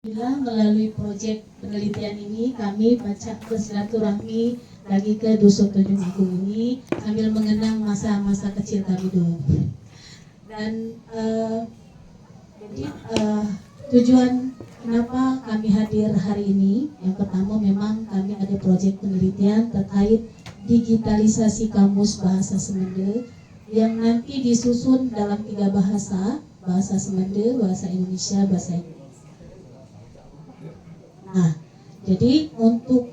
Melalui proyek penelitian ini kami bersilaturahmi lagi ke Dusun Tanjung Agung ini sambil mengenang masa-masa kecil kami dulu. Dan tujuan kenapa kami hadir hari ini, yang pertama memang kami ada proyek penelitian terkait digitalisasi kamus bahasa Semende yang nanti disusun dalam 3 bahasa, bahasa Semende, bahasa Indonesia, bahasa Inggris. Nah, jadi untuk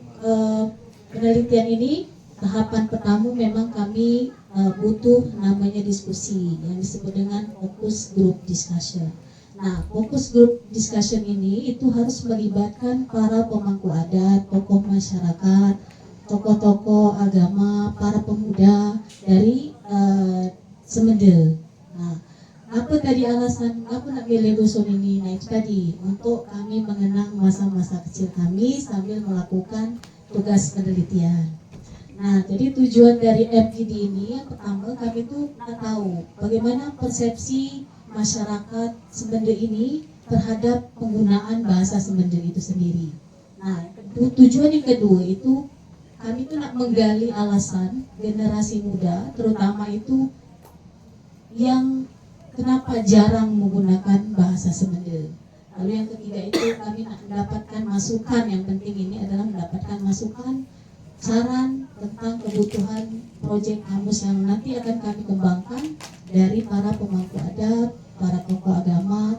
penelitian ini tahapan pertama memang kami butuh namanya diskusi yang disebut dengan focus group discussion. Nah, focus group discussion ini itu harus melibatkan para pemangku adat, tokoh masyarakat, tokoh-tokoh agama, para pemuda dari Semende. Nah, apa tadi alasan apa nak pilih dusun ini? Nah, itu tadi untuk kami mengenang masa-masa kecil kami sambil melakukan tugas penelitian. Nah, jadi tujuan dari FGD ini yang pertama kami tuh nak tahu bagaimana persepsi masyarakat Semende ini terhadap penggunaan bahasa Semende itu sendiri. Nah, tujuan yang kedua itu kami tuh nak menggali alasan generasi muda, terutama itu yang kenapa jarang menggunakan bahasa Semende. Lalu yang ketiga itu kami mendapatkan masukan, yang penting ini adalah mendapatkan masukan, saran tentang kebutuhan proyek kamus yang nanti akan kami kembangkan dari para pemangku adat, para tokoh agama,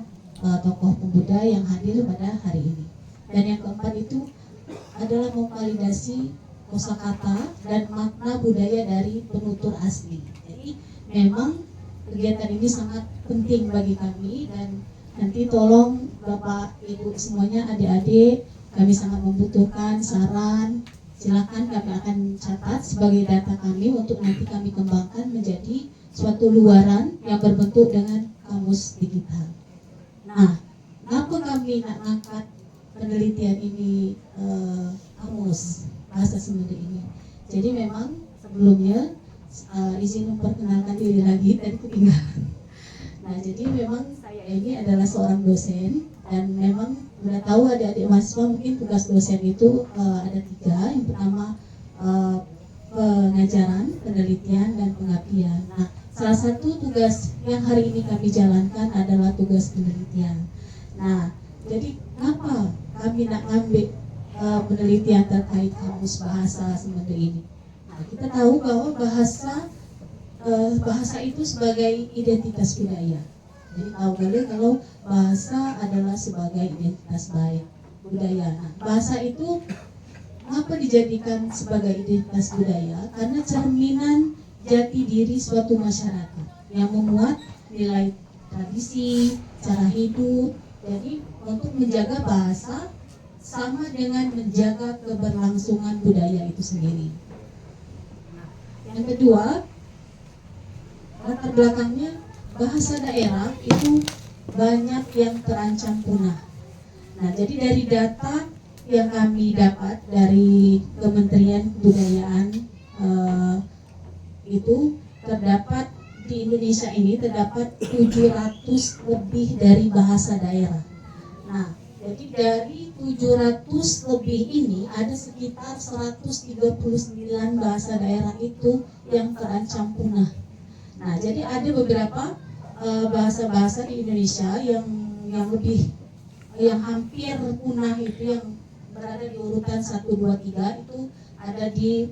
tokoh pemuda yang hadir pada hari ini. Dan yang keempat itu adalah memvalidasi kosakata dan makna budaya dari penutur asli. Jadi memang kegiatan ini sangat penting bagi kami dan nanti tolong Bapak Ibu semuanya, adik-adik, kami sangat membutuhkan saran. Silakan kami akan catat sebagai data kami untuk nanti kami kembangkan menjadi suatu luaran yang berbentuk dengan kamus digital. Nah, kenapa kami nak angkat penelitian ini kamus bahasa Semende ini? Jadi memang sebelumnya izin memperkenalkan diri lagi, tadi ketinggalan. Nah, jadi memang saya ini adalah seorang dosen dan memang sudah tahu adik-adik mahasiswa mungkin tugas dosen itu ada 3. Yang pertama pengajaran, penelitian, dan pengabdian. Nah, salah satu tugas yang hari ini kami jalankan adalah tugas penelitian. Nah, jadi kenapa kami nak ambil penelitian terkait kamus bahasa Semende ini? Kita tahu bahwa bahasa itu sebagai identitas budaya. Jadi tahu kali kalau bahasa adalah sebagai identitas budaya. Nah, bahasa itu apa dijadikan sebagai identitas budaya? Karena cerminan jati diri suatu masyarakat yang memuat nilai tradisi, cara hidup. Jadi untuk menjaga bahasa sama dengan menjaga keberlangsungan budaya itu sendiri. Yang kedua, latar belakangnya bahasa daerah itu banyak yang terancam punah. Nah, jadi dari data yang kami dapat dari Kementerian Kebudayaan itu terdapat di Indonesia ini terdapat 700 lebih dari bahasa daerah. Nah, jadi dari 700 lebih ini ada sekitar 139 bahasa daerah itu yang terancam punah. Nah, jadi ada beberapa bahasa-bahasa di Indonesia yang hampir punah itu, yang berada di urutan 1, 2, 3 itu ada di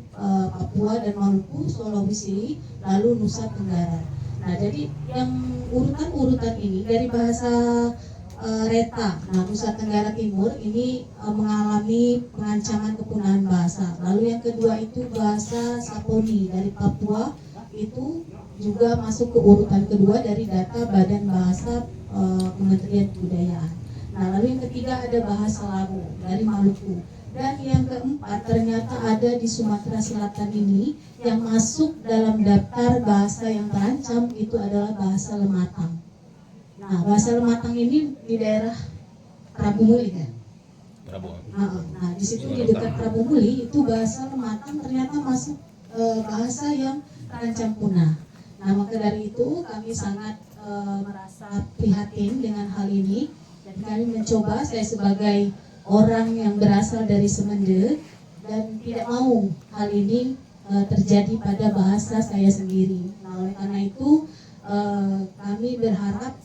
Papua dan Maluku, Sulawesi, lalu Nusa Tenggara. Nah, jadi yang urutan-urutan ini dari bahasa Reta, nah Nusa Tenggara Timur ini mengalami pengancaman kepunahan bahasa. Lalu yang kedua itu bahasa Saponi dari Papua, itu juga masuk ke urutan kedua dari data Badan Bahasa Kementerian Kebudayaan. Nah, lalu yang ketiga ada bahasa Lamu dari Maluku. Dan yang keempat ternyata ada di Sumatera Selatan ini yang masuk dalam daftar bahasa yang terancam, itu adalah bahasa Lematang. Nah, bahasa Lematang ini di daerah Prabumuli kan? Nah, di situ di dekat Prabumuli itu bahasa Lematang ternyata masuk bahasa yang terancam punah. Nah, maka dari itu kami sangat merasa prihatin dengan hal ini. kami mencoba, saya sebagai orang yang berasal dari Semende dan tidak mau hal ini terjadi pada bahasa saya sendiri. Nah, oleh karena itu kami berharap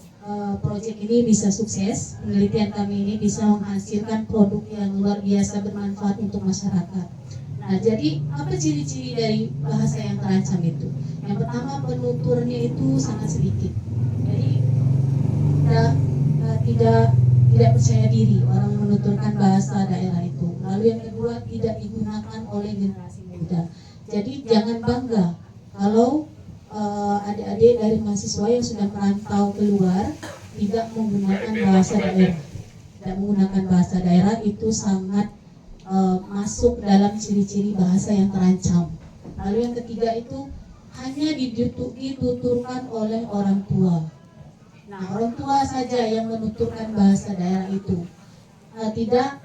proyek ini bisa sukses, penelitian kami ini bisa menghasilkan produk yang luar biasa bermanfaat untuk masyarakat. Nah, jadi apa ciri-ciri dari bahasa yang terancam itu? Yang pertama, penuturnya itu sangat sedikit. Jadi tidak percaya diri orang menuturkan bahasa daerah itu. Lalu yang kedua, tidak digunakan oleh generasi muda. Jadi jangan bangga kalau adik-adik dari mahasiswa yang sudah merantau keluar tidak menggunakan bahasa daerah. Tidak menggunakan bahasa daerah itu sangat masuk dalam ciri-ciri bahasa yang terancam. Lalu yang ketiga itu hanya dituturkan oleh orang tua. Nah, orang tua saja yang menuturkan bahasa daerah itu, tidak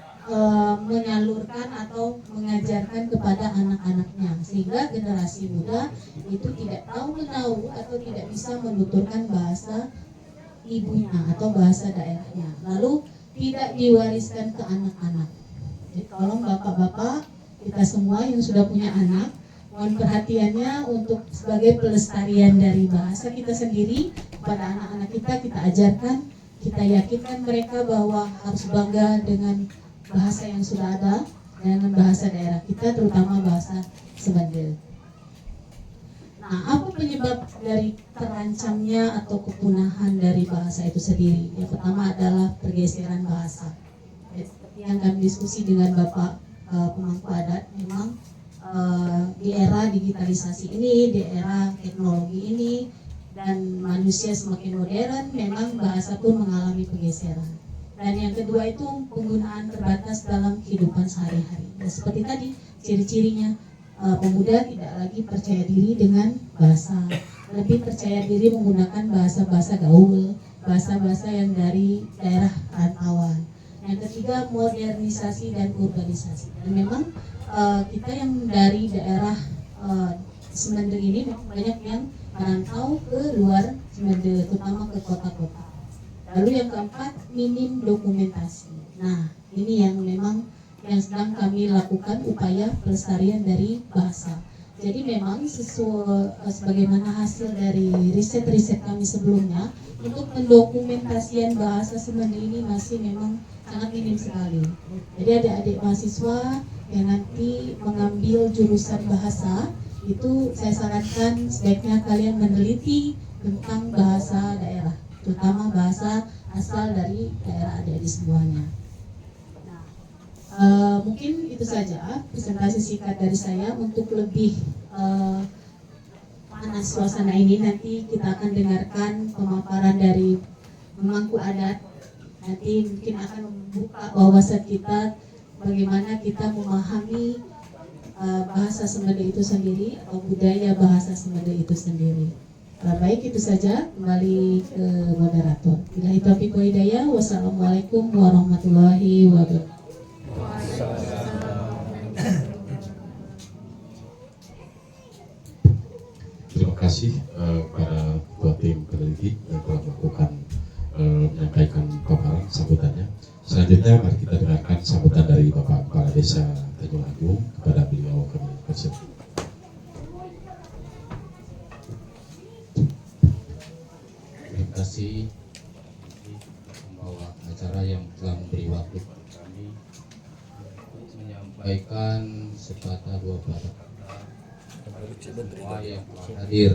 menyalurkan atau mengajarkan kepada anak-anaknya, sehingga generasi muda itu tidak tahu menahu atau tidak bisa menuturkan bahasa ibunya atau bahasa daerahnya. Lalu tidak diwariskan ke anak-anak. Jadi tolong bapak-bapak, kita semua yang sudah punya anak, mohon perhatiannya untuk sebagai pelestarian dari bahasa kita sendiri kepada anak-anak kita ajarkan, kita yakinkan mereka bahwa harus bangga dengan bahasa yang sudah ada, dengan bahasa daerah kita, terutama bahasa Semende. Nah, apa penyebab dari terancamnya atau kepunahan dari bahasa itu sendiri? Yang pertama adalah pergeseran bahasa. Seperti yang kami diskusi dengan Bapak pemangku adat, memang di era digitalisasi ini, di era teknologi ini, dan manusia semakin modern, memang bahasa pun mengalami pergeseran. Dan yang kedua itu penggunaan terbatas dalam kehidupan sehari-hari. Dan seperti tadi, ciri-cirinya pemuda tidak lagi percaya diri dengan bahasa, lebih percaya diri menggunakan bahasa-bahasa gaul, bahasa-bahasa yang dari daerah rantauan. Yang ketiga, modernisasi dan urbanisasi. Dan memang kita yang dari daerah Semende ini banyak yang merantau ke luar Semende, terutama ke kota-kota. Lalu yang keempat, minim dokumentasi. Nah, ini yang memang yang sedang kami lakukan upaya pelestarian dari bahasa. Jadi memang sebagaimana hasil dari riset-riset kami sebelumnya, untuk mendokumentasian bahasa Semende ini masih memang sangat minim sekali. Jadi adik-adik mahasiswa yang nanti mengambil jurusan bahasa, itu saya sarankan sebaiknya kalian meneliti tentang bahasa daerah, terutama bahasa asal dari daerah adik-adik semuanya. Mungkin itu saja presentasi singkat dari saya. Untuk lebih panas suasana ini, nanti kita akan dengarkan pemaparan dari pemangku adat. Nanti mungkin akan membuka wawasan kita bagaimana kita memahami bahasa Semende itu sendiri atau budaya bahasa Semende itu sendiri. Baik, itu saja. Kembali ke moderator. Billahi taufiq wa hidayah. Wassalamualaikum warahmatullahi wabarakatuh. Terima kasih kepada ketua tim peneliti yang telah melakukan menyampaikan paparan sambutannya. Selanjutnya mari kita dengarkan sambutan dari Bapak Kepala Desa Tanjung Agung. Kepada beliau kami persilakan. Terima kasih pembawa acara yang telah memberi waktu kepada kami untuk menyampaikan sepatah dua patah kata semua yang telah hadir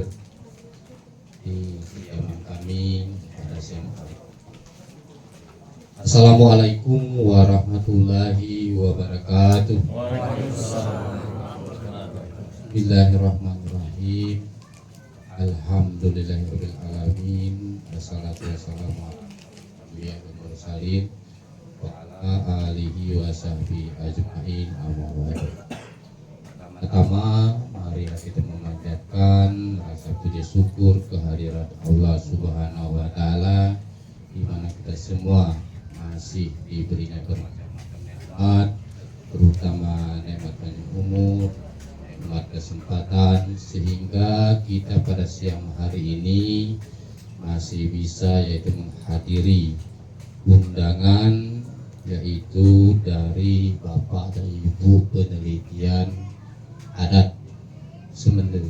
di kediaman kami pada siang hari. Assalamualaikum warahmatullahi wabarakatuh. Bismillahirrahmanirrahim. Alhamdulillahirabbil alamin. Wassalatu wassalamu ala anbiya wal mursalin wa ala alihi wa sahbihi ajmain. Amma ba'du. Pertama, mari kita memanjatkan rasa puji syukur kehadirat Allah Subhanahu wa taala, di mana kita semua masih diberinya bermacam-macam nikmat, terutama nikmat panjang umur, nikmat kesempatan, sehingga kita pada siang hari ini masih bisa yaitu menghadiri undangan yaitu dari Bapak dan Ibu Penelitian Adat Semende.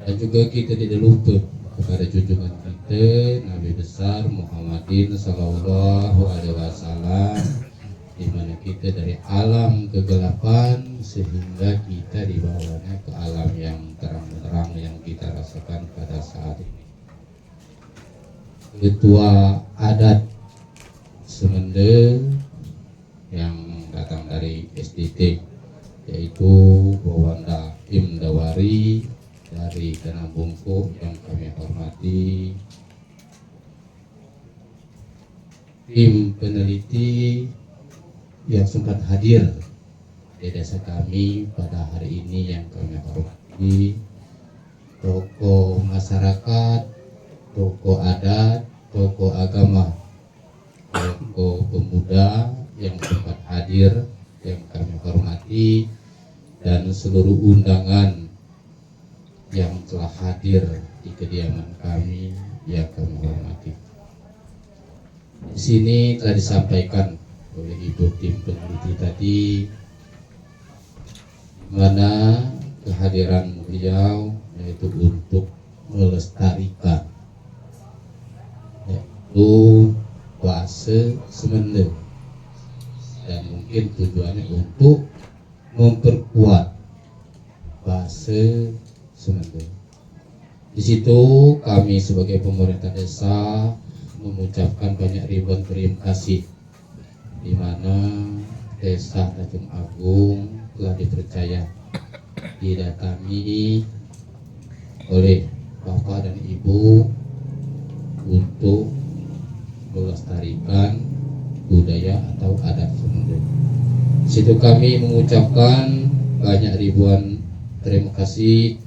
Dan juga kita tidak lupa kepada junjungan kita Nabi besar Muhammadin Sallallahu Alaihi Wasallam, di mana kita dari alam kegelapan sehingga kita dibawanya ke alam yang terang-terang yang kita rasakan pada saat ini. Ketua adat Semende yang datang dari SDT yaitu Bawanda Imdawari dari Tanah Bungkuk yang kami hormati, tim peneliti yang sempat hadir di desa kami pada hari ini yang kami hormati, tokoh masyarakat, tokoh adat, tokoh agama, tokoh pemuda yang sempat hadir yang kami hormati, dan seluruh undangan yang telah hadir di kediaman kami yang kami hormati. Di sini telah disampaikan oleh Ibu tim peneliti tadi, mana kehadiran beliau yaitu untuk melestarikan yaitu bahasa Semende, dan mungkin tujuannya untuk memperkuat bahasa Semende. Di situ kami sebagai pemerintah desa mengucapkan banyak ribuan terima kasih, di mana desa Tanjung Agung telah dipercaya didatangi oleh Bapak dan Ibu untuk melestarikan budaya atau adat Semende. Di situ kami mengucapkan banyak ribuan terima kasih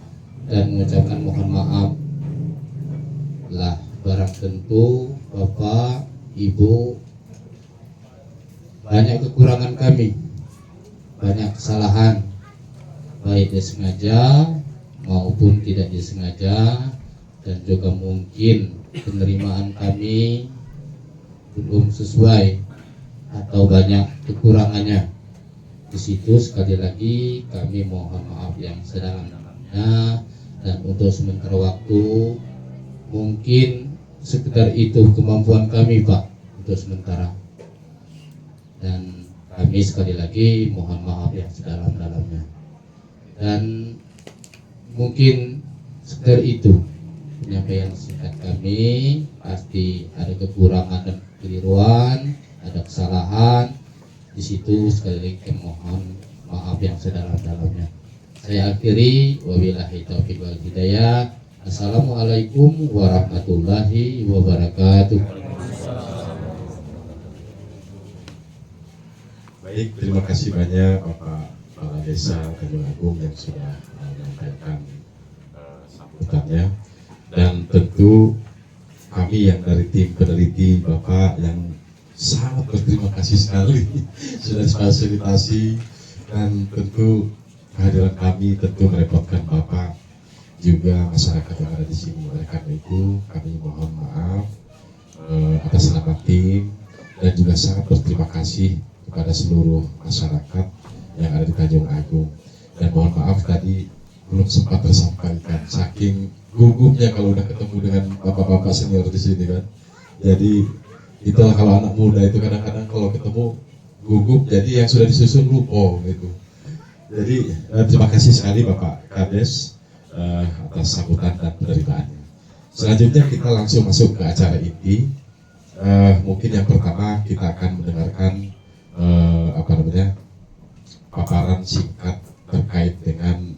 dan mengucapkan mohon maaf lah barang tentu Bapak Ibu banyak kekurangan kami, banyak kesalahan baik disengaja maupun tidak disengaja, dan juga mungkin penerimaan kami belum sesuai atau banyak kekurangannya. Di situ sekali lagi kami mohon maaf yang sedalam-dalamnya, dan untuk sementara waktu mungkin sekedar itu kemampuan kami Pak untuk sementara, dan kami sekali lagi mohon maaf yang sedalam-dalamnya, dan mungkin sekedar itu penyampaian singkat kami. Pasti ada kekurangan dan kekeliruan, ada kesalahan. Di situ sekali lagi mohon maaf yang sedalam-dalamnya. Saya akhiri, wabillahi taufiq wal hidayah. Assalamualaikum warahmatullahi wabarakatuh. Baik, terima kasih banyak Bapak Kepala Desa Tanjung Agung yang sudah menyampaikan sambutannya, dan tentu kami yang dari tim peneliti Bapak yang sangat berterima kasih sekali sudah difasilitasi, dan tentu kehadiran kami tentu merepotkan Bapak juga masyarakat yang ada di sini. Oleh karena itu kami mohon maaf atas nama tim, dan juga sangat berterima kasih kepada seluruh masyarakat yang ada di Tanjung Agung. Dan mohon maaf tadi belum sempat tersampaikan saking gugupnya kalau udah ketemu dengan bapak-bapak senior di sini kan. Jadi itulah kalau anak muda itu kadang-kadang kalau ketemu gugup, jadi yang sudah disusun lupa gitu. Jadi terima kasih sekali Bapak Kades atas sambutan dan penerimaannya. Selanjutnya kita langsung masuk ke acara inti. Mungkin yang pertama kita akan mendengarkan paparan singkat terkait dengan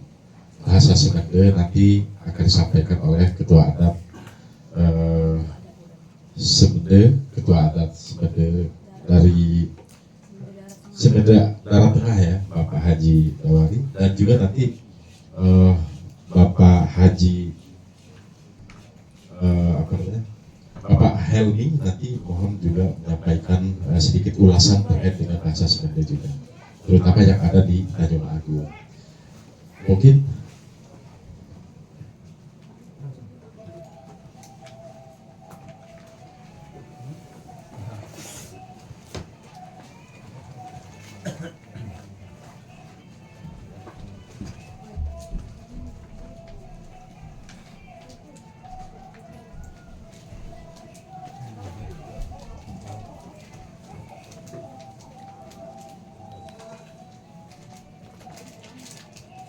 bahasa Semende, nanti akan disampaikan oleh Ketua Adat Semende, Ketua Adat Semende dari Semende Darat Tengah ya, Bapak Haji Dawari, dan juga nanti Bapak Haji Bapak Helmi nanti mohon juga menyampaikan sedikit ulasan terkait dengan bahasa Semende juga, terutama yang ada di Tanjung Agung. Mungkin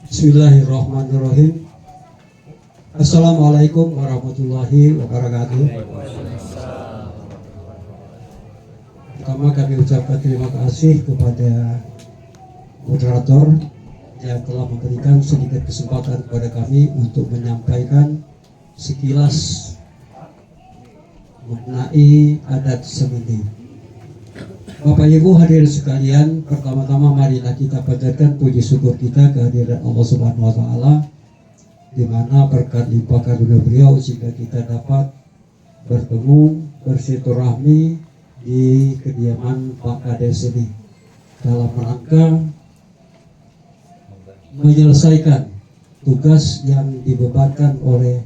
Bismillahirrahmanirrahim. Assalamualaikum warahmatullahi wabarakatuh. Pertama kami ucapkan terima kasih kepada moderator yang telah memberikan sedikit kesempatan kepada kami untuk menyampaikan sekilas mengenai adat Semende. Bapak Ibu hadirin sekalian, pertama-tama marilah kita panjatkan puji syukur kita kehadiran Allah Subhanahu wa taala, di mana berkat limpah karunia beliau sehingga kita dapat bertemu bersilaturahmi di kediaman Pak Kades ini dalam rangka menyelesaikan tugas yang dibebankan oleh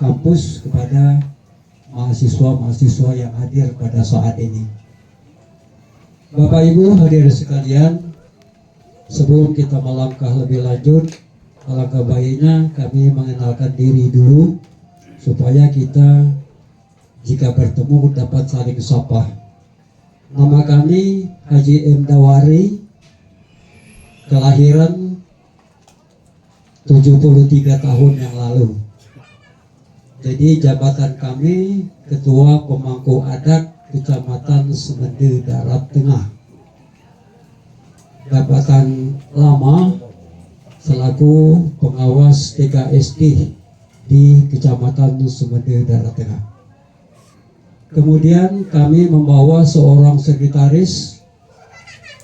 kampus kepada mahasiswa-mahasiswa yang hadir pada saat ini. Bapak Ibu hadirin sekalian, sebelum kita melangkah lebih lanjut, alangkah baiknya kami mengenalkan diri dulu supaya kita jika bertemu dapat saling sapa. Nama kami Haji M. Dawari, kelahiran 73 tahun yang lalu. Jadi jabatan kami Ketua Pemangku Adat Kecamatan Semende Darat Tengah. Jabatan lama selaku pengawas TKSD di Kecamatan Semende Darat Tengah. Kemudian kami membawa seorang sekretaris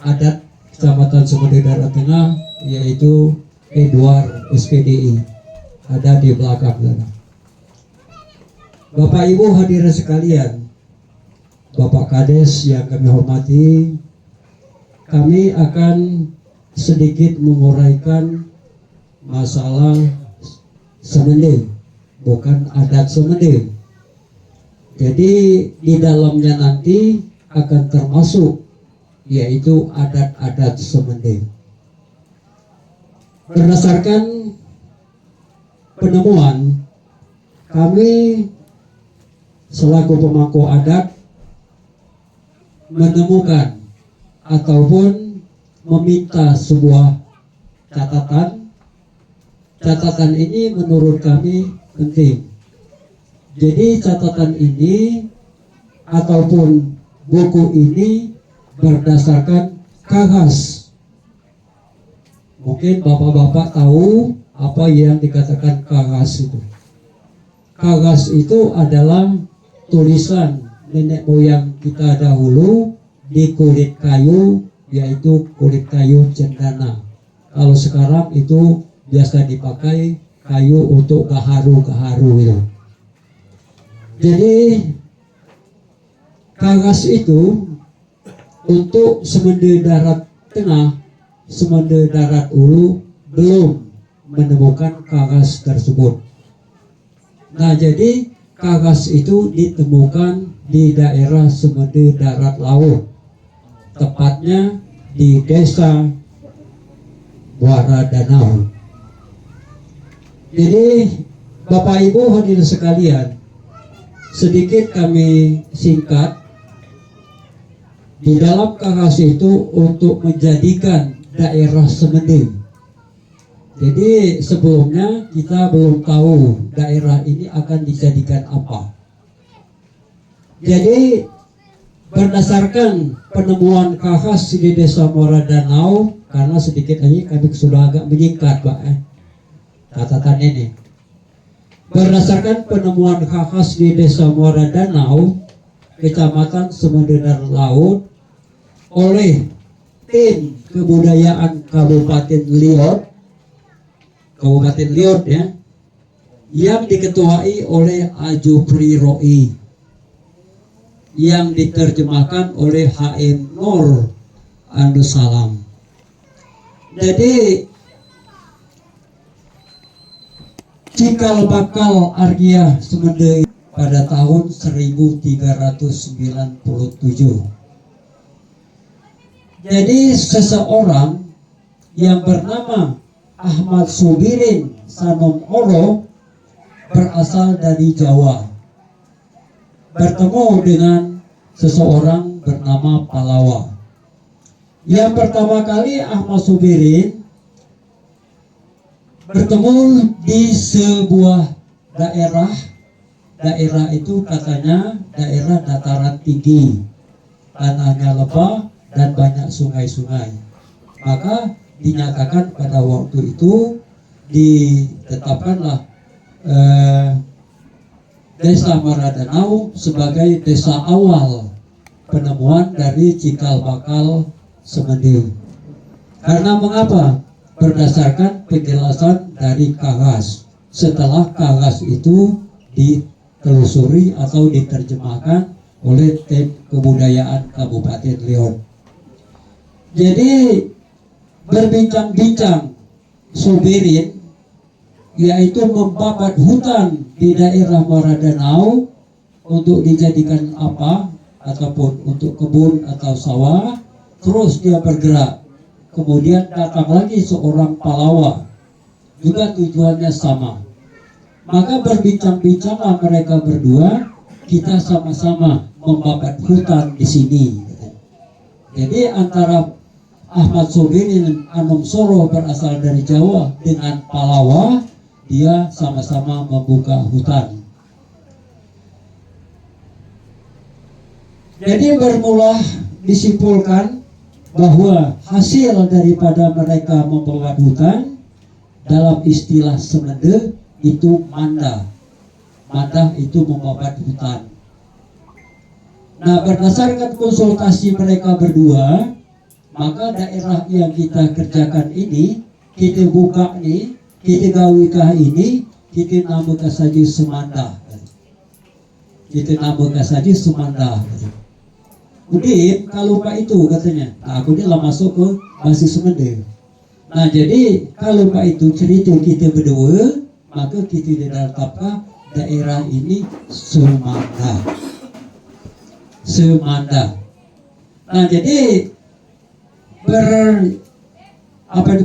adat Kecamatan Semende Darat Tengah, yaitu Edward SPDI, ada di belakang sana. Bapak Ibu hadirin sekalian, Bapak Kades yang kami hormati, kami akan sedikit menguraikan masalah Semende, bukan adat Semende. Jadi di dalamnya nanti akan termasuk yaitu adat-adat Semende. Berdasarkan penemuan, kami selaku pemangku adat menemukan ataupun meminta sebuah catatan. Catatan ini menurut kami penting. Jadi catatan ini ataupun buku ini berdasarkan KAGAS. Mungkin bapak-bapak tahu apa yang dikatakan KAGAS itu. KAGAS itu adalah tulisan nenek moyang kita dahulu di kulit kayu, yaitu kulit kayu cendana. Kalau sekarang itu biasa dipakai kayu untuk gaharu itu. Jadi KAGAS itu untuk Semende Darat Tengah, Semende Darat Hulu belum menemukan KAGAS tersebut. Nah, jadi KAGAS itu ditemukan di daerah Semende Darat Laut, tepatnya di desa Muara Danau. Jadi Bapak Ibu hadirin sekalian, sedikit kami singkat. Di dalam KAGAS itu untuk menjadikan daerah Semende. Jadi sebelumnya kita belum tahu daerah ini akan dijadikan apa. Jadi berdasarkan penemuan KAGAS di desa Muara Danau, karena sedikit aja kami sudah agak menyingkat Pak catatan ini. Berdasarkan penemuan KAGAS di desa Muara Danau, Kecamatan Semende Darat Laut, oleh tim kebudayaan Kabupaten Liot ya, yang diketuai oleh Ajupri Roi, yang diterjemahkan oleh HM Nur Andusalam. Jadi cikal bakal Argia Semende pada tahun 1397. Jadi seseorang yang bernama Ahmad Sobirin Sanom Oro berasal dari Jawa, bertemu dengan seseorang bernama Palawa. Yang pertama kali Ahmad Sobirin bertemu di sebuah daerah itu katanya daerah dataran tinggi, tanahnya lebah dan banyak sungai-sungai. Maka dinyatakan pada waktu itu ditetapkanlah Desa Maradanau sebagai desa awal penemuan dari cikal bakal Semende. Karena mengapa? Berdasarkan penjelasan dari Kagas. Setelah Kagas itu ditelusuri atau diterjemahkan oleh tim kebudayaan Kabupaten Leon. Jadi berbincang-bincang Sobirin yaitu membabat hutan di daerah Maradanau untuk dijadikan apa ataupun untuk kebun atau sawah. Terus dia bergerak. Kemudian datang lagi seorang Palawa, juga tujuannya sama. Maka berbincang-bincanglah mereka berdua, kita sama-sama membabat hutan di sini. Jadi antara Ahmad Sobirin Anom Soro berasal dari Jawa dengan Palawa, dia sama-sama membuka hutan. Jadi bermula disimpulkan bahwa hasil daripada mereka membabat hutan dalam istilah Semende itu manda. Manda itu membabat hutan. Nah, berdasarkan konsultasi mereka berdua, maka daerah yang kita kerjakan ini, kita buka nih, kita gawikah ini, kita namakan saja Semanda. Kita namakan saja Semanda. Udin, kalau Pak itu katanya, nah, aku ini lah masuk ke basis Semende. Nah, jadi kalau Pak itu cerita kita berdua, maka kita ditetapkan daerah ini Semanda. Semanda. Nah, jadi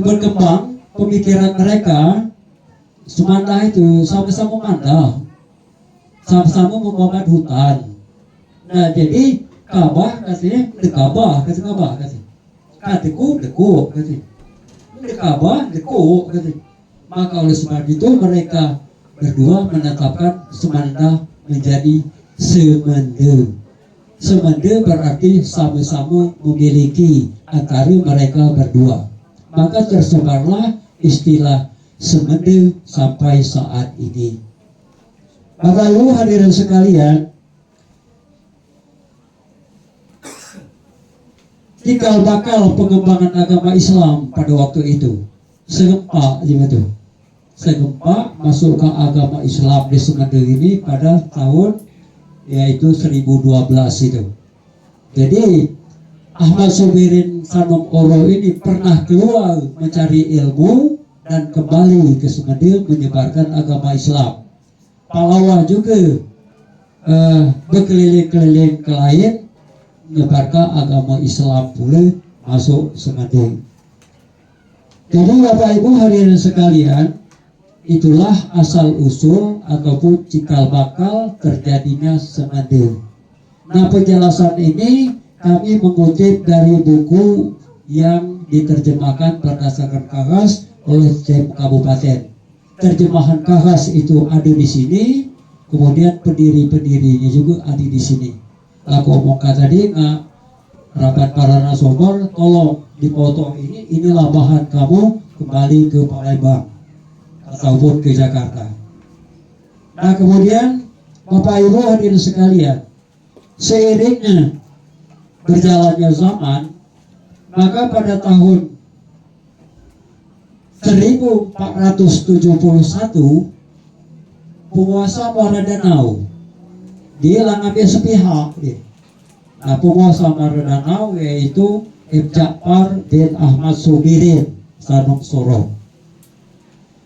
berkembang pemikiran mereka. Semanda itu sama-sama manda, sama-sama membabat hutan. Nah, jadi Kabah katanya, dekabah katanya, katiku deku katanya, dekabah deku katanya. Maka oleh sebab itu mereka berdua menetapkan Semanda menjadi Semende. Semende berarti sama-sama memiliki antara mereka berdua. Maka tersebarlah istilah Semende sampai saat ini. Bapak Ibu hadirin sekalian, cikal bakal pengembangan agama Islam pada waktu itu segempa gitu. Segempa masuk ke agama Islam di Semende ini pada tahun yaitu 1012 itu. Jadi Ahmad Sobirin Sanom Oro ini pernah keluar mencari ilmu dan kembali ke Semende menyebarkan agama Islam. Palawa juga berkeliling-keliling ke lain menyebarkan agama Islam pula masuk Semende. Jadi Bapak Ibu hadirin sekalian, itulah asal usul ataupun cikal bakal terjadinya Semende. Nah, penjelasan ini kami mengutip dari buku yang diterjemahkan berdasarkan Kagas oleh tim kabupaten. Terjemahan Kagas itu ada di sini, kemudian pendiri-pendirinya juga ada di sini. Aku omongkan tadi, rapat para narasumber, tolong dipotong inilah bahan kamu kembali ke Palembang ataupun ke Jakarta. Nah, kemudian Bapak Ibu hadirin sekalian, seiringnya berjalannya zaman, maka pada tahun 1471 penguasa Maradanau dia lah ngambil sepihak dia. Nah, penguasa Maradanau yaitu Ibn Ja'far bin Ahmad Sobirin Sanom Soro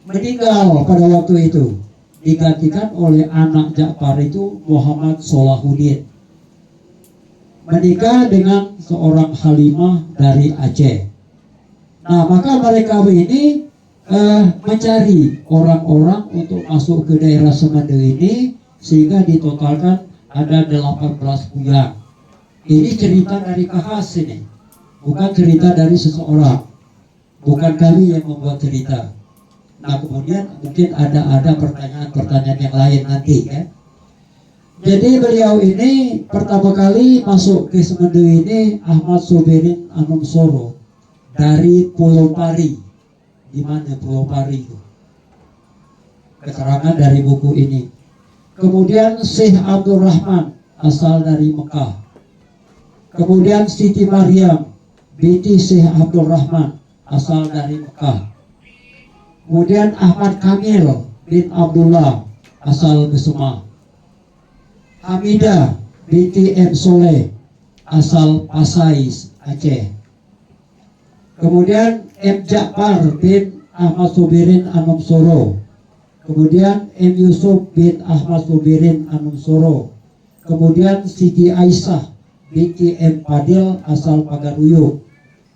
meninggal pada waktu itu, digantikan oleh anak Ja'far itu Muhammad Solahuddin. menikah dengan seorang Halimah dari Aceh. Nah, maka mereka ini mencari orang-orang untuk masuk ke daerah Semende ini, sehingga ditotalkan ada 18 buyang. Ini cerita dari Kahas ini, bukan cerita dari seseorang, bukan kami yang membuat cerita. Nah, kemudian mungkin ada pertanyaan-pertanyaan yang lain nanti ya. Jadi beliau ini pertama kali masuk ke Semende ini Ahmad Sobirin Anum Soro dari Pulau Pari. Di mana Pulau Pari itu? Keterangan dari buku ini. Kemudian Syekh Abdul Rahman asal dari Mekah. Kemudian Siti Maryam binti Syekh Abdul Rahman asal dari Mekah. Kemudian Ahmad Kamil bin Abdullah asal Besema. Hamidah binti M. Soleh asal Pasais, Aceh. Kemudian M. Ja'far bin Ahmad Sobirin Anum Soro. Kemudian M. Yusuf bin Ahmad Sobirin Anum Soro. Kemudian Siti Aisyah binti M. Padil asal Pagaruyuk.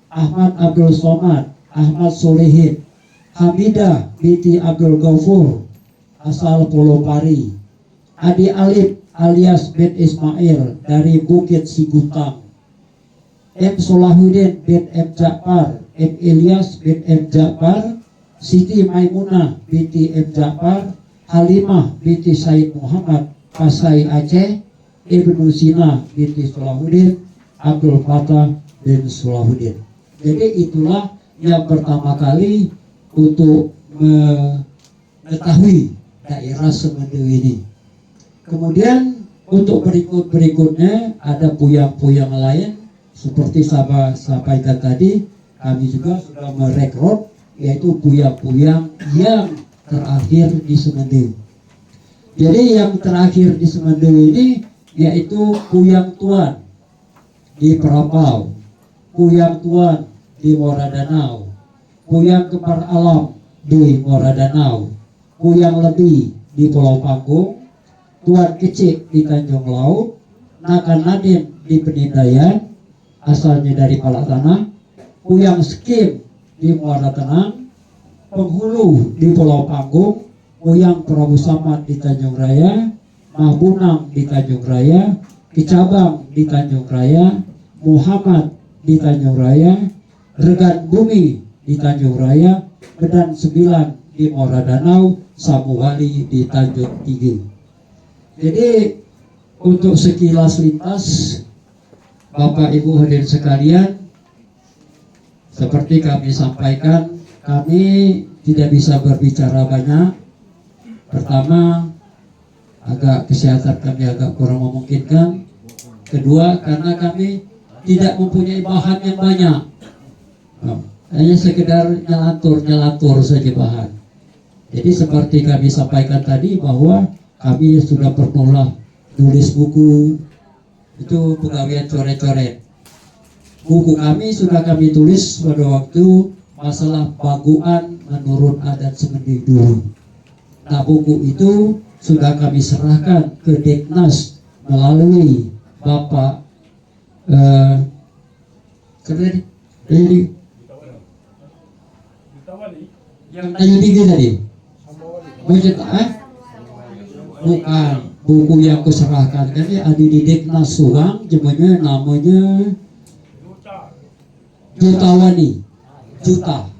Ahmad Abdul Somad, Ahmad Solehin. Hamidah binti Abdul Ghafur asal Pulau Pari. Adi Alif alias bin Ismail dari Bukit Sigutang. M. Solahuddin bin M. Ja'far, M. Ilyas bin M. Ja'far, Siti Maimunah binti M. Ja'far, Halimah binti Said Muhammad, Pasai Aceh, Ibnu Sina binti Solahuddin, Abdul Fattah bin Solahuddin. Jadi itulah yang pertama kali untuk mengetahui daerah Semende ini. Kemudian untuk berikutnya ada puyang-puyang lain. Seperti sampaikan tadi, kami juga sudah merekrut yaitu puyang-puyang yang terakhir di Semende. Jadi yang terakhir di Semende ini yaitu Puyang Tuan di Perapau, Puyang Tuan di Muara Danau, Puyang Kembar Alam di Muara Danau, Puyang Lebih di Pulau Panggung, Tuan Kecik di Tanjung Laut, Nakan Nadim di Penindayan asalnya dari Palak Tanah, Puyang Skim di Muara Tenang, Penghulu di Pulau Panggung, Puyang Prabu Samad di Tanjung Raya, Mahbunang di Tanjung Raya, Kicabang di Tanjung Raya, Muhammad di Tanjung Raya, Regan Bumi di Tanjung Raya, Medan 9 di Muara Danau, Samuwali di Tanjung Tinggi. Jadi untuk sekilas lintas Bapak Ibu hadirin sekalian, seperti kami sampaikan, kami tidak bisa berbicara banyak. Pertama, kesehatan kami agak kurang memungkinkan. Kedua, karena kami tidak mempunyai bahan yang banyak. Hanya sekedar nyalatur saja bahan. Jadi seperti kami sampaikan tadi bahwa kami sudah pernah nulis buku, itu pegawaian coret-coret. Buku kami sudah kami tulis pada waktu masalah baguan menurut adat Semende dulu. Nah, buku itu sudah kami serahkan ke Deknas melalui Bapak yang tanya tiga tadi. Bukan buku yang kuserahkan, ini ada di Deknas Surang, namanya Jutawani, Juta.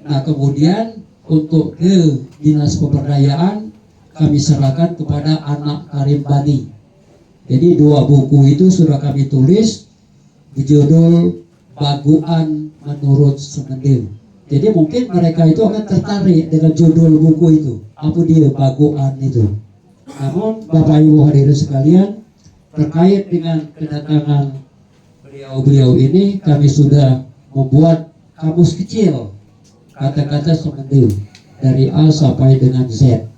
Nah, kemudian untuk ke Dinas Pemberdayaan kami serahkan kepada anak Karim Bani. Jadi dua buku itu sudah kami tulis berjudul Baguan Menurut Semende. Jadi mungkin mereka itu akan tertarik dengan judul buku itu. Apa dia Baguan itu? Namun Bapak Ibu hadirin sekalian, terkait dengan kedatangan beliau ini, kami sudah membuat kamus kecil kata-kata Semende dari A sampai dengan Z.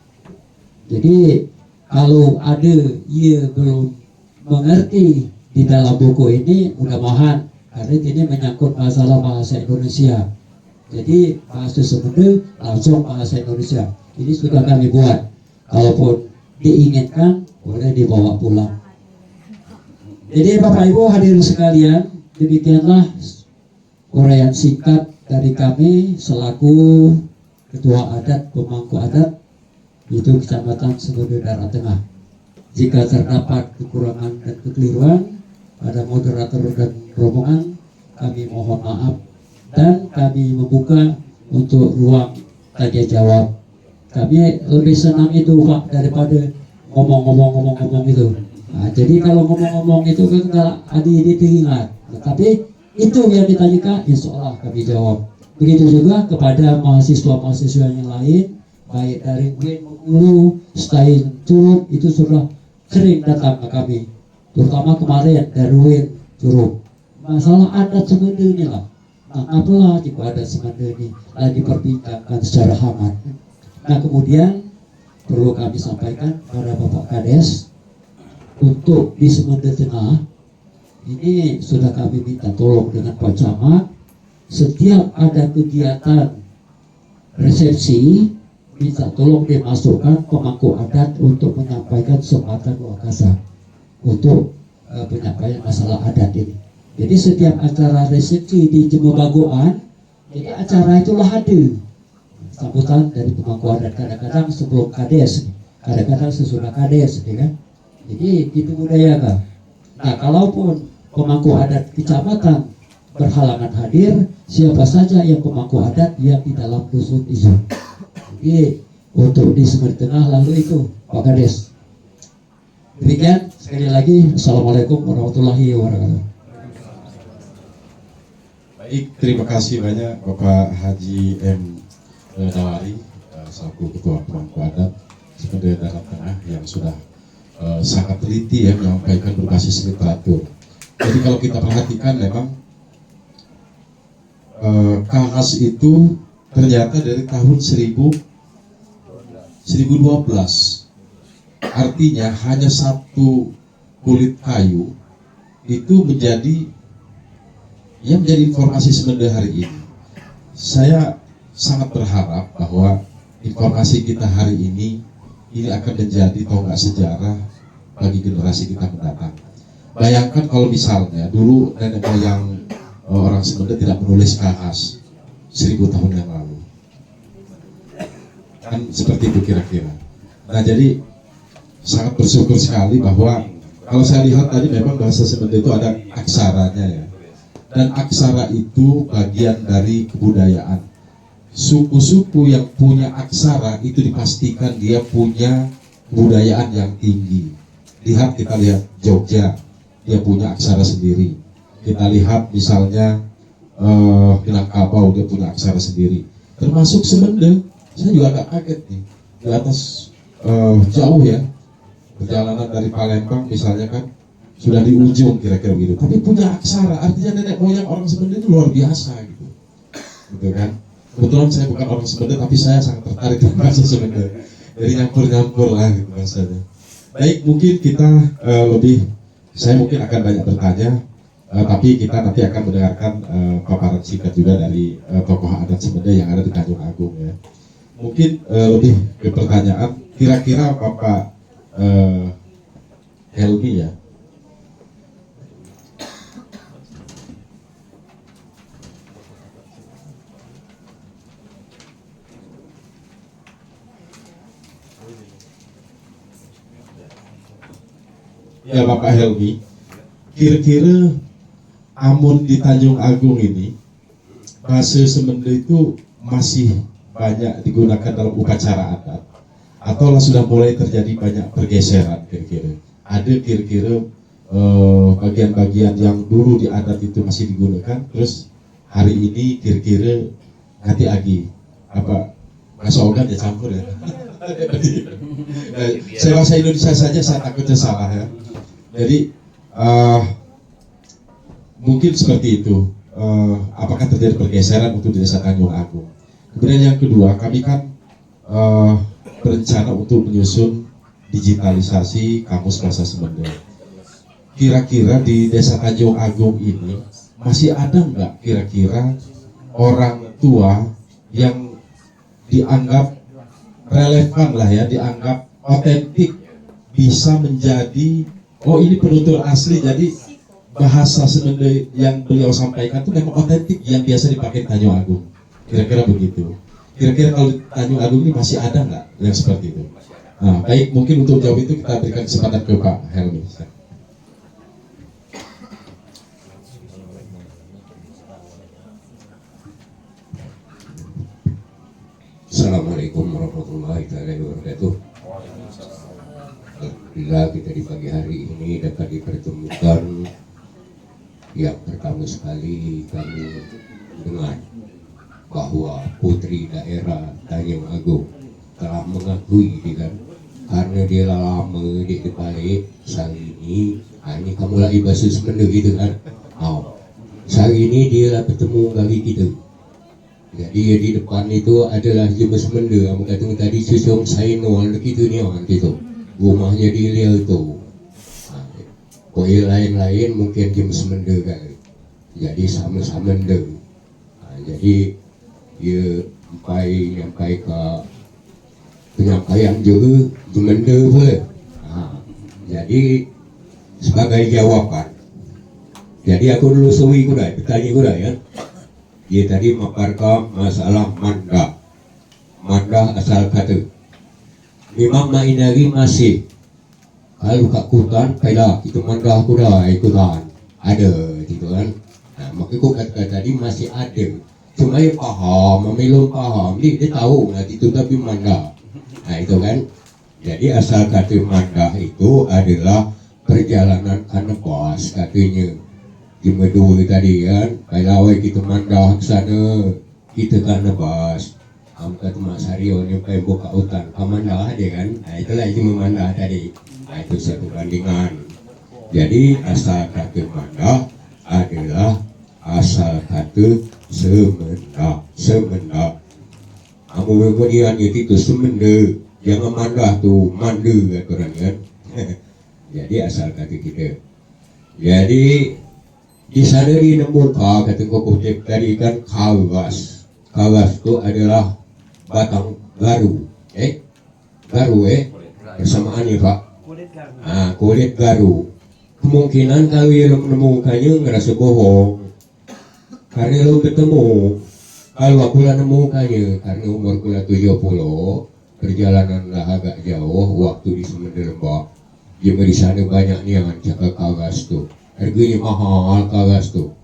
Jadi kalau ada ia belum mengerti di dalam buku ini, mudah-mudahan karena ini menyangkut masalah bahasa Indonesia. Jadi bahasa Semende langsung bahasa Indonesia. Ini sudah kami buat. Kalaupun diinginkan boleh dibawa pulang. Jadi Bapak Ibu hadirin sekalian, demikianlah uraian singkat dari kami selaku Ketua Adat Pemangku Adat itu Kecamatan Semende Darat Tengah. Jika terdapat kekurangan dan kekeliruan pada moderator dan rombongan, kami mohon maaf dan kami membuka untuk ruang tanya jawab. Kami lebih senang itu Pak daripada ngomong itu. Nah, jadi kalau ngomong itu kan kalau adik teringat, tapi itu yang ditanyakan, insya Allah kami jawab. Begitu juga kepada mahasiswa-mahasiswa yang lain, baik dari UIN Bengkulu, Stain Curug, itu sudah sering datang ke kami, terutama kemarin dari UIN Curug. Masalah adat Semende ini lah, apalah jika adat Semende ini lagi diperbincangkan secara hangat. Nah kemudian perlu kami sampaikan pada Bapak Kades, untuk di Semende Tengah ini sudah kami minta tolong dengan Pak Camat, setiap ada kegiatan resepsi minta tolong dimasukkan pemangku adat untuk menyampaikan sempatan wakasa untuk penyampaian masalah adat ini. Jadi setiap acara resepsi di Jemebagoan, jadi acara itulah hadir sambutan dari pemangku adat, kadang-kadang sebelum kades, kadang-kadang sesudah kades, ya kan? Jadi itu budaya kan. Nah kalaupun pemangku adat kecamatan berhalangan hadir, siapa saja yang pemangku adat yang di dalam dusun itu. Jadi untuk di Semende Tengah lalu itu Pak Kades. Demikian sekali lagi, Assalamualaikum warahmatullahi wabarakatuh. Baik, terima kasih banyak Bapak Haji M. Nawari selaku Ketua Pemangku Adat Semende Darat Tengah yang sudah sangat teliti ya menyampaikan berbasis literatur. Jadi kalau kita perhatikan memang KHAS itu ternyata dari tahun 1012. Artinya hanya satu kulit kayu itu menjadi informasi Semende hari ini. Saya sangat berharap bahwa informasi kita hari ini akan menjadi tonggak sejarah bagi generasi kita mendatang. Bayangkan kalau misalnya dulu nenek moyang orang Semende tidak menulis KHAS 1000 tahun yang lalu, kan seperti itu kira-kira. Nah jadi sangat bersyukur sekali bahwa kalau saya lihat tadi memang bahasa Semende itu ada aksaranya ya, dan aksara itu bagian dari kebudayaan. Suku-suku yang punya aksara itu dipastikan dia punya kebudayaan yang tinggi. Kita lihat Jogja, dia punya aksara sendiri. Kita lihat misalnya Minangkabau, dia punya aksara sendiri. Termasuk Semende, saya juga agak kaget nih. Di atas jauh ya, perjalanan dari Palembang misalnya kan sudah di ujung kira-kira gitu. Tapi punya aksara, artinya nenek moyang orang Semende itu luar biasa gitu, gitu kan? Kebetulan saya bukan orang Semende, tapi saya sangat tertarik dengan bahasa Semende. Jadi nyampur-nyampur lah gitu bahasanya. Baik, mungkin kita saya mungkin akan banyak bertanya, tapi kita nanti akan mendengarkan paparan singkat juga dari tokoh adat Semende yang ada di Tanjung Agung ya. Mungkin lebih ke pertanyaan, kira-kira Bapak Helmi ya. Ya Bapak Helmi, kira-kira amun di Tanjung Agung ini bahasa Semende itu masih banyak digunakan dalam upacara adat atau sudah mulai terjadi banyak pergeseran kira-kira? Ada kira-kira bagian-bagian yang dulu di adat itu masih digunakan, terus hari ini kira-kira ganti lagi apa bahasa organ ya campur ya. Saya bahasa Indonesia saja saya takutnya salah ya. Jadi mungkin seperti itu. Apakah terjadi pergeseran untuk di Desa Tanjung Agung? Kemudian yang kedua, kami kan berencana untuk menyusun digitalisasi kamus bahasa Semende. Kira-kira di Desa Tanjung Agung ini masih ada nggak kira-kira orang tua yang dianggap relevan lah ya, dianggap otentik bisa menjadi Oh ini penutur asli, jadi bahasa Semende yang beliau sampaikan itu memang otentik yang biasa dipakai Tanjung Agung. Kira-kira begitu. Kira-kira kalau di Tanjung Agung ini masih ada nggak yang seperti itu? Nah, baik, mungkin untuk jawab itu kita berikan kesempatan ke Pak Helmi. Assalamualaikum warahmatullahi wabarakatuh. Alhamdulillah kita di pagi hari ini dapat dipertemukan. Yang pertama sekali kami dengar bahwa putri daerah Tanjung Agung telah mengakui kan, karena dia lama di balik sehari ini kamu lagi bahasa Semende gitu kan. Sehari ini dia lah bertemu kali kita. Jadi di depan itu adalah jemaah Semende. Kamu kata tadi susung Sainol gitu ni orang gitu. Rumahnya di Liau itu. Koi lain-lain mungkin jemaah Semende kali. Jadi sama-sama Semende. Jadi dia sampai ke penyampaian juga Semende pula. Jadi sebagai jawaban. Jadi aku dulu suwi kuda, bertanya kuda ya. Dia tadi memaparkan masalah mandah. Mandah asal kata. Memang mainari masih. Kalau kat hutan, kailah itu mandah kuda ikutan. Ada gitu kan. Nah, maka aku kata tadi masih ada. Cuma dia paham, belum paham. Dia tahu lah itu tapi mandah. Nah itu kan. Jadi asal kata mandah itu adalah perjalanan kanebas katanya. Cuma dua tadi kan, kalau kita mandah ke sana, kita kan nebas. Kamu kata Mak Sario ni pengen buka hutan, kamu mandah dia kan. Nah, itulah cuma mandah tadi. Nah, itu satu bandingan. Jadi asal kata mandah adalah asal kata semenda. Semenda. Kamu kemudian itu semenda. Jangan mandah tu, mandu kata orang kan. Jadi asal kata kita. Jadi di sana dinemukan kata Kokotep tadi kan kawas. Kawas itu adalah batang garu. Garu bersamaan ya Pak. Kulit garu. Kemungkinan kalau ia menemukannya ngerasa bohong. Karena lo ketemu. Kalau aku lah nemukannya karena umur kula 70, perjalanan lah agak jauh waktu di Semende Lembak. Cuma di sana banyak nih yang cakap kawas tuh. Harganya mahal kagas tuh.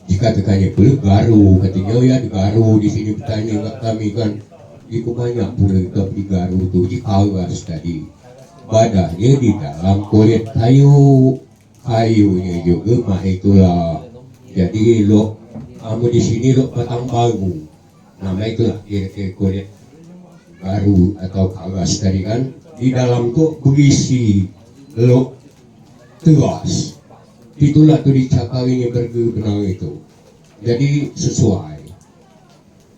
Jika tekannya pula garu, katanya ya di garu di sini bertanya enggak kami kan. Itu banyak pula di garu tuh di kagas tadi. Badahnya di dalam kulit kayu, kayunya juga mah itulah. Jadi lo kamu di sini lo batang baru. Nama itulah kira-kira kulit garu atau kagas tadi kan. Di dalam tuh berisi lo tegas, itulah tuh dicakalinya bergenang itu. Jadi sesuai.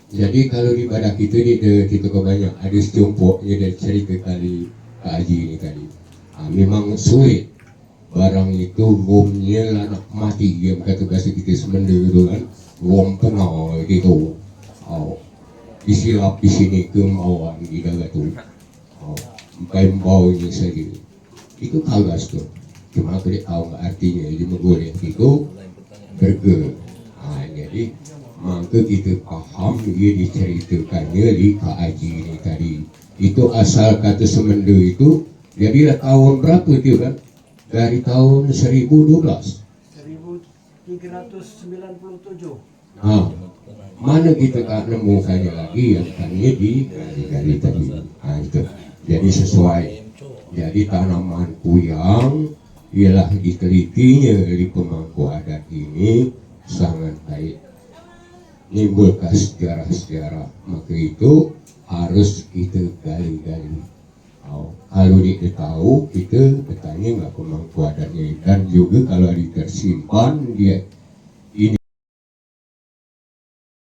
Jadi kalau di badak itu di toko banyak ada secumpuknya dan cerita kali Kak Haji ini tadi. Memang sulit. Barang itu gomnya lah nak mati. Dia kata bahasa kita Semende itu kan. Gom penal gitu. Disilap di sini ke mauan di dalam tu. Sampai baunya saja. Itu kagas tuh. Cuma aku tidak tahu artinya, dia menggoreng itu burger. Jadi maka kita paham dia diceritakannya di Kak Haji ini tadi. Itu asal kata Semende itu, jadi tahun berapa itu kan? Dari tahun 1012. 1397. Mana kita tak nemukannya lagi yang tadinya dari tadi. Itu. Jadi sesuai. Jadi tanaman kuyang ialah ditelitinya di pemangku adat ini sangat baik, menimbulkan sejarah-sejarah. Maka itu harus kita gali-gali. Kalau dia tahu kita bertanya nggak pemangku adatnya, dan juga kalau tersimpan dia